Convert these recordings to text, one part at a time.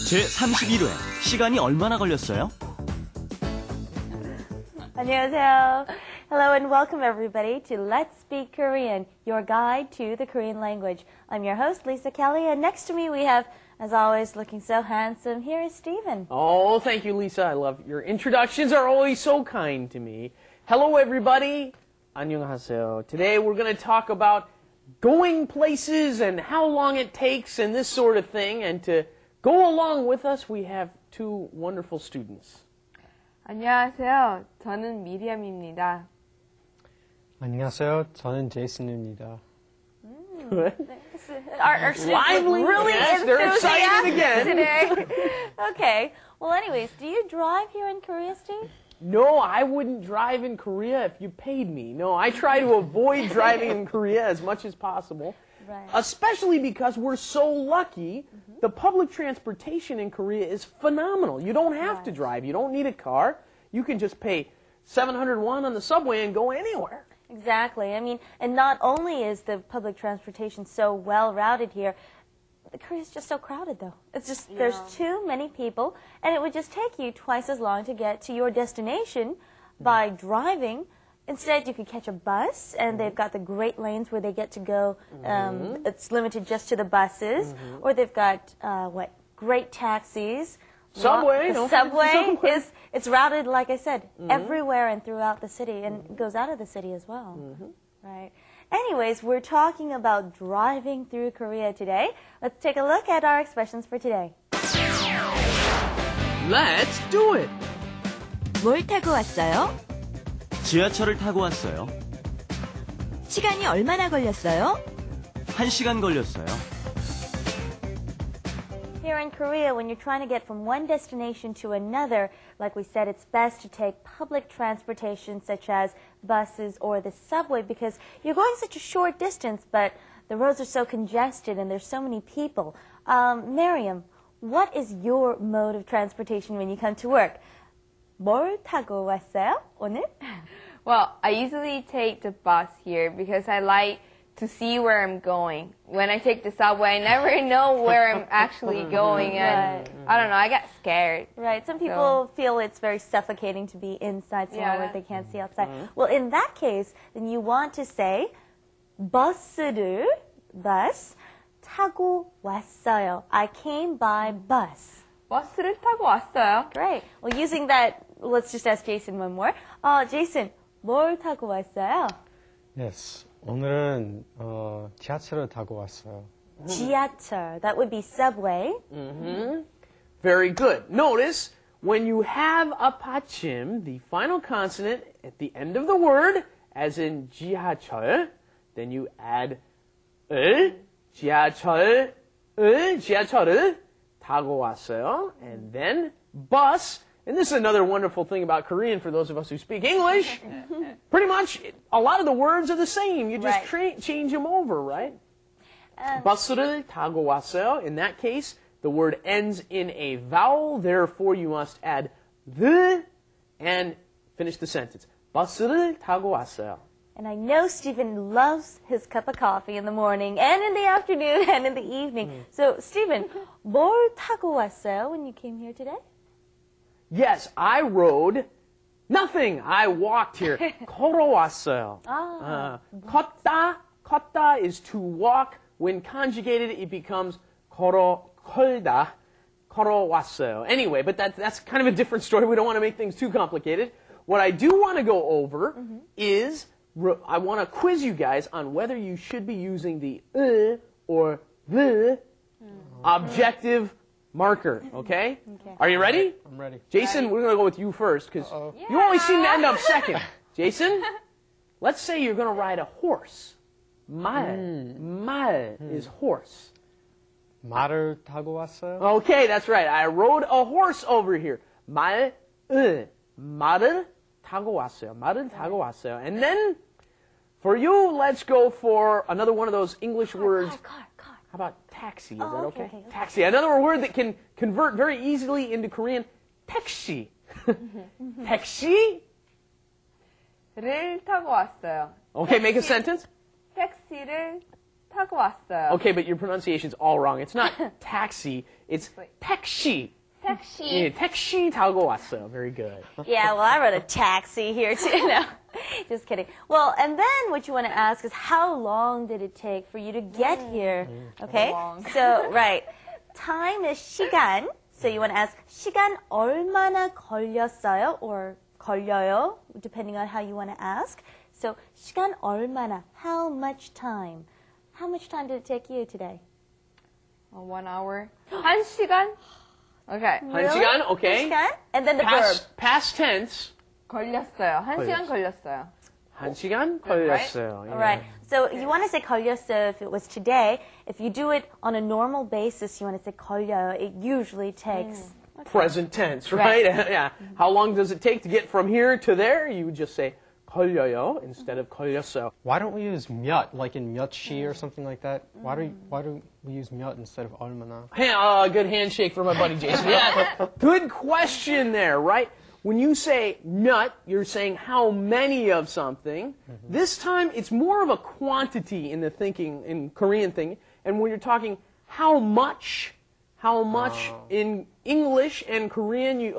제31회 시간이 얼마나 걸렸어요? 안녕하세요. Hello and welcome everybody to Let's Speak Korean, your guide to the Korean language. I'm your host, Lisa Kelley, and next to me we have, as always, looking so handsome, here is Stephen. Oh, thank you, Lisa. I love your introductions are always so kind to me. Hello, everybody. 안녕하세요. Today we're going to talk about going places and how long it takes and this sort of thing. And to go along with us, we have two wonderful students. 안녕하세요. 저는 미리암입니다. 안녕하세요. 저는 제이슨입니다. Our students Lively, look really yes, they're excited again. today. Okay. Well, anyways, do you drive here in Korea, Steve? No, I wouldn't drive in Korea if you paid me. No, I try to avoid driving in Korea as much as possible. Right. Especially because we're so lucky. The public transportation in Korea is phenomenal. You don't have to drive. You don't need a car. You can just pay 700 won on the subway and go anywhere. Exactly. I mean, and not only is the public transportation so well routed here, Korea's just so crowded, though. It's just, there's too many people, and it would just take you twice as long to get to your destination by driving. Instead, you could catch a bus, and they've got the great lanes where they get to go. It's limited just to the buses, or they've got, great taxis. Subway. The subway is, it's routed, like I said, everywhere and throughout the city, and goes out of the city as well. Right. Anyways, we're talking about driving through Korea today. Let's take a look at our expressions for today. Let's do it. 뭘 타고 왔어요? 지하철을 타고 왔어요. 시간이 얼마나 걸렸어요? 1시간 걸렸어요. Here in Korea, when you're trying to get from one destination to another, like we said, it's best to take public transportation such as buses or the subway because you're going such a short distance, but the roads are so congested and there's so many people. Miriam, what is your mode of transportation when you come to work? 뭘 타고 왔어요, 오늘? Well, I usually take the bus here because I like to see where I'm going. When I take the subway, I never know where I'm actually going, and I don't know, I get scared. Right, some people feel it's very suffocating to be inside somewhere where they can't see outside. Well, in that case, then you want to say 버스를, bus, 타고 왔어요. I came by bus. 버스를 타고 왔어요. Great. Well, using that, let's just ask Jason one more. Jason, 뭘 타고 왔어요? Yes. 오늘은 지하철을 타고 왔어요. 지하철. That would be subway. Very good. Notice, when you have a 받침, the final consonant at the end of the word, as in 지하철, then you add 을, 지하철을 타고 왔어요. And then bus. And this is another wonderful thing about Korean for those of us who speak English. Pretty much, a lot of the words are the same. You just change them over, right? 버스를 타고 왔어요. In that case, the word ends in a vowel. Therefore, you must add the and finish the sentence. 버스를 타고 왔어요. And I know Stephen loves his cup of coffee in the morning and in the afternoon and in the evening. So, Stephen, 뭘 타고 왔어요 when you came here today? Yes, I rode nothing. I walked here. 걸어왔어요. 걷다 is to walk. When conjugated, it becomes 걸다. 걸어왔어요. Anyway, but that's kind of a different story. We don't want to make things too complicated. What I do want to go over is I want to quiz you guys on whether you should be using the or the objective marker, okay? Are you ready? I'm ready. Jason, we're going to go with you first because you always seem to end up second. Jason, let's say you're going to ride a horse. 말 is horse. 말을 타고 왔어요. Okay, that's right. I rode a horse over here. 말을 타고 왔어요. 말을 타고 왔어요. And then, for you, let's go for another one of those English words. Car. How about taxi? Is that okay, okay? okay. Taxi. Another word that can convert very easily into Korean. 택시. 택시를 타고 왔어요. Okay, make a sentence. 택시를 타고 왔어요. Okay, but your pronunciation's all wrong. It's not taxi, it's 택시. 택시. 예, 택시 타고 왔어요. Very good. Yeah, well, I rode a taxi here too. No, just kidding. Well, and then what you want to ask is how long did it take for you to get here? Okay? long. So, right. Time is 시간. So you want to ask 시간 얼마나 걸렸어요? Or 걸려요, depending on how you want to ask. So 시간 얼마나, how much time? How much time did it take you today? 1 hour. 1시간? Okay. 한 시간, okay. 한 시간? And then the verb. Past tense. 걸렸어요. 1시간 걸렸어요. 한 시간 걸렸어요. All right. So you want to say 걸렸어요 if it was today. If you do it on a normal basis, you want to say 걸려요. It usually takes Present tense, right? Yeah. How long does it take to get from here to there? You would just say 걸려요 instead of 걸렸어요. Why don't we use 몇, like in 몇시 or something like that? Why do we use 몇 instead of 얼마나? Good handshake for my buddy Jason. Yeah, good question there, right? When you say 몇, you're saying how many of something. This time, it's more of a quantity in the thinking, in Korean thing. And when you're talking how much in English and Korean,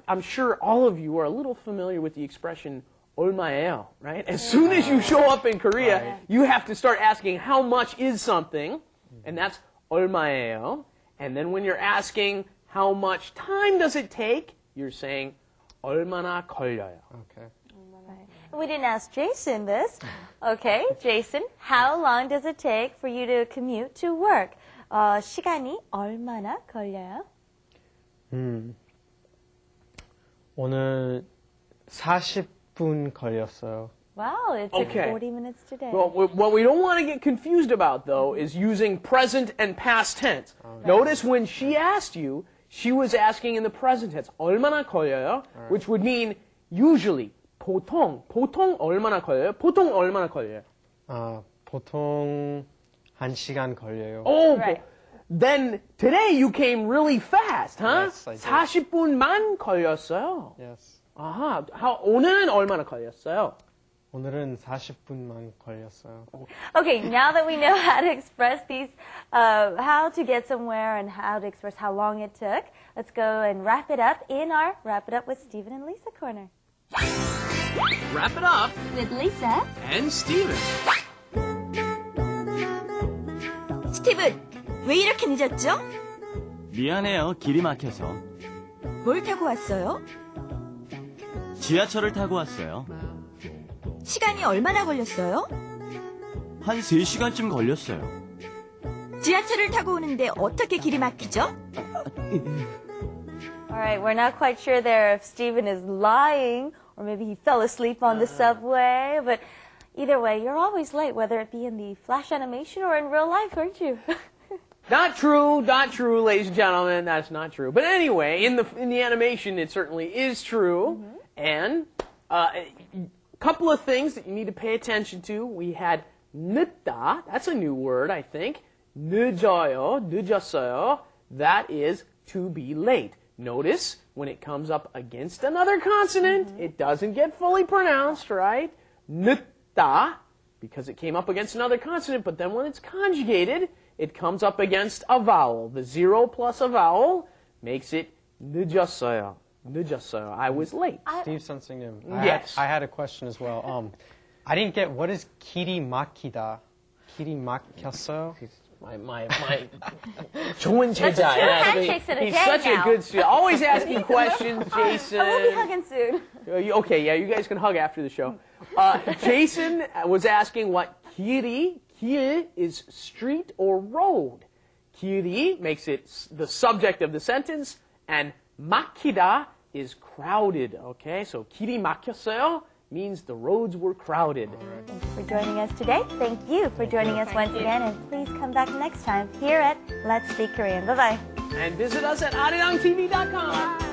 I'm sure all of you are a little familiar with the expression 얼마예요, right? As soon as you show up in Korea, you have to start asking how much is something, and that's 얼마예요. And then when you're asking how much time does it take, you're saying 얼마나 걸려요. Okay. We didn't ask Jason this. Okay, Jason, how long does it take for you to commute to work? 시간이 얼마나 걸려요? 오늘 40분 걸렸어요. Wow, it took Okay. 40 minutes today. Well, what we don't want to get confused about, though, is using present and past tense. Notice when she asked you, she was asking in the present tense, 얼마나 걸려요? Which would mean usually, 보통 얼마나 걸려요? 보통 얼마나 걸려요? 보통 1시간 걸려요. Oh, Right. then today you came really fast, huh? Yes, I did. 40분만 걸렸어요. Yes. 아하, 오늘은 얼마나 걸렸어요? 오늘은 40분만 걸렸어요. Okay, now that we know how to express these, how to get somewhere and how to express how long it took, let's go and wrap it up in our Wrap It Up with Stephen and Lisa corner. Wrap it up With Lisa. and Steven. 스티븐, 왜 이렇게 늦었죠? 미안해요. 길이 막혀서. 뭘 타고 왔어요? 지하철을 타고 왔어요. 시간이 얼마나 걸렸어요? 한 3시간쯤 걸렸어요. 지하철을 타고 오는데 어떻게 길이 막히죠? All right, we're not quite sure there if Stephen is lying or maybe he fell asleep on the subway, but either way, you're always late, whether it be in the flash animation or in real life, aren't you? Not true, ladies and gentlemen. That's not true. But anyway, in the animation, it certainly is true. And a couple of things that you need to pay attention to. We had 늦다. That's a new word, I think. 늦어요, 늦었어요. That is to be late. Notice when it comes up against another consonant, it doesn't get fully pronounced, right? 늦다, because it came up against another consonant, but then when it's conjugated, it comes up against a vowel. The 0 plus a vowel makes it 늦었어요. 늦었어요. I was late. Steve 선생님. Yes. I had a question as well. I didn't get what is 길이 막히다. 길이 막혔어요? My 좋은 제자. two handshakes in a He's day such now. a good student. Always asking questions, Jason. We'll be hugging soon. Okay, yeah, you guys can hug after the show. Jason was asking what 길이, 길 is street or road. 길이 makes it the subject of the sentence, and 막히다 is crowded. Okay, so 길이 막혔어요 means the roads were crowded. Thanks for joining us today. Thank you for joining us once again, and please come back next time here at Let's Speak Korean. Bye-bye. And visit us at arirangtv.com.